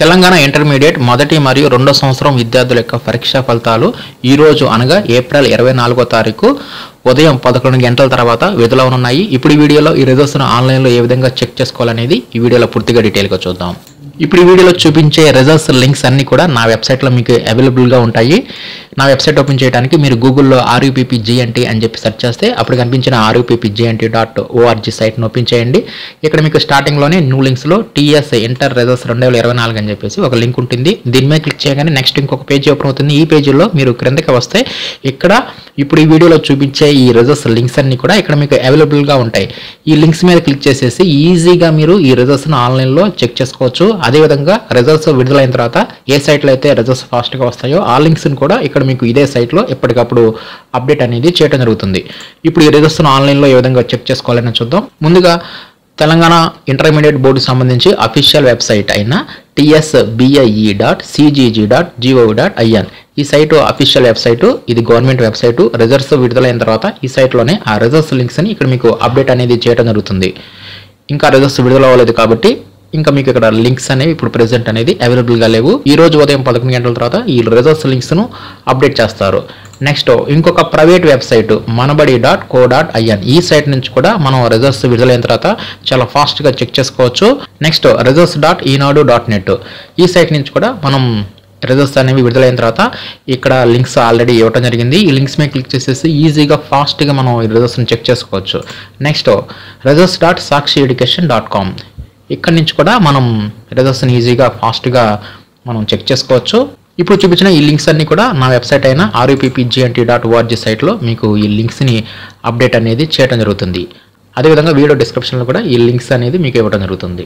Telangana intermediate మొదటి మరియు రెండో సంవత్సరం విద్యార్థుల యొక్క పరీక్షా ఫలితాలు ఈ రోజు అనగా ఏప్రిల్ 24వ తారీఖు ఉదయం 11 గంటల తర్వాత విడుదలవనున్నాయి. ఇప్పుడు ఈ వీడియోలో ఈ రిజల్ట్స్ ను ఆన్లైన్ లో ఏ విధంగా చెక్ చేసుకోవాలనేది ఈ వీడియోలో పూర్తిగా డీటెయిల్ గా చూద్దాం. ఇప్పుడు ఈ వీడియోలో చూపించే రిజల్ట్స్ లింక్స్ అన్ని కూడా నా వెబ్సైట్లో మీకు అవైలబుల్గా ఉంటాయి. నా వెబ్సైట్ ఓపెన్ చేయడానికి మీరు గూగుల్లో RUPPGNT అని చెప్పి సెర్చ్ చేస్తే అప్పుడు కనిపించిన RUPPGNT.org సైట్ను ఓపెన్ చేయండి. ఇక్కడ మీకు స్టార్టింగ్లోనే న్యూ లింక్స్లో TS ఇంటర్ రిజల్ట్స్ 2024 అని చెప్పేసి ఒక లింక్ ఉంటుంది. దీని మీద క్లిక్ చేయగానే నెక్స్ట్ ఇంకొక పేజీ ఓపెన్ అవుతుంది. ఈ పేజీలో మీరు క్రిందకి వస్తే ఇక్కడ ఇప్పుడు ఈ వీడియోలో చూపించే ఈ రిజల్ట్స్ లింక్స్ అన్ని కూడా ఇక్కడ మీకు అవైలబుల్గా ఉంటాయి. ఈ లింక్స్ మీద క్లిక్ చేసేసి ఈజీగా మీరు ఈ రిజల్ట్స్ను ఆన్లైన్లో చెక్ చేసుకోవచ్చు. అదేవిధంగా రిజల్ట్స్ విడుదలైన తర్వాత ఏ సైట్లో అయితే రిజల్ట్స్ ఫాస్ట్గా వస్తాయో ఆ లింక్స్ని కూడా ఇక్కడ మీకు ఇదే సైట్లో ఎప్పటికప్పుడు అప్డేట్ అనేది చేయడం జరుగుతుంది. ఇప్పుడు ఈ రిజల్ట్స్ను ఆన్లైన్లో ఏ విధంగా చెక్ చేసుకోవాలని చూద్దాం. ముందుగా తెలంగాణ ఇంటర్మీడియట్ బోర్డుకి సంబంధించి అఫీషియల్ వెబ్సైట్ అయిన tsbie.cgg.gov.in ఈ సైటు అఫీషియల్ వెబ్సైటు, ఇది గవర్నమెంట్ వెబ్సైటు. రిజల్ట్స్ విడుదలైన తర్వాత ఈ సైట్లోనే ఆ రిజల్ట్స్ లింక్స్ని ఇక్కడ మీకు అప్డేట్ అనేది చేయడం జరుగుతుంది. ఇంకా రిజల్ట్స్ విడుదల అవ్వలేదు కాబట్టి ఇంకా మీకు ఇక్కడ లింక్స్ అనేవి ఇప్పుడు ప్రెజెంట్ అనేది అవైలబుల్గా లేవు. ఈ రోజు ఉదయం 11 గంటల తర్వాత ఈ రిజల్ట్స్ లింక్స్ను అప్డేట్ చేస్తారు. నెక్స్ట్ ఇంకొక ప్రైవేట్ వెబ్సైట్ manabadi.co.in ఈ సైట్ నుంచి కూడా మనం రిజల్ట్స్ విడుదలైన తర్వాత చాలా ఫాస్ట్గా చెక్ చేసుకోవచ్చు. నెక్స్ట్ results.enadu.net ఈ సైట్ నుంచి కూడా మనం రిజల్ట్స్ అనేవి విడుదలైన తర్వాత ఇక్కడ లింక్స్ ఆల్రెడీ ఇవ్వడం జరిగింది. ఈ లింక్స్ మీద క్లిక్ చేసేసి ఈజీగా ఫాస్ట్గా మనం ఈ రిజల్ట్స్ని చెక్ చేసుకోవచ్చు. నెక్స్ట్ results.sakshieducation.com ఇక్కడ నుంచి కూడా మనం రిజల్ట్స్ని ఈజీగా ఫాస్ట్గా మనం చెక్ చేసుకోవచ్చు. ఇప్పుడు చూపించిన ఈ లింక్స్ అన్ని కూడా నా వెబ్సైట్ అయిన RUPPGNT.org సైట్లో మీకు ఈ లింక్స్ని అప్డేట్ అనేది చేయడం జరుగుతుంది. అదేవిధంగా వీడియో డిస్క్రిప్షన్లో కూడా ఈ లింక్స్ అనేది మీకు ఇవ్వడం జరుగుతుంది.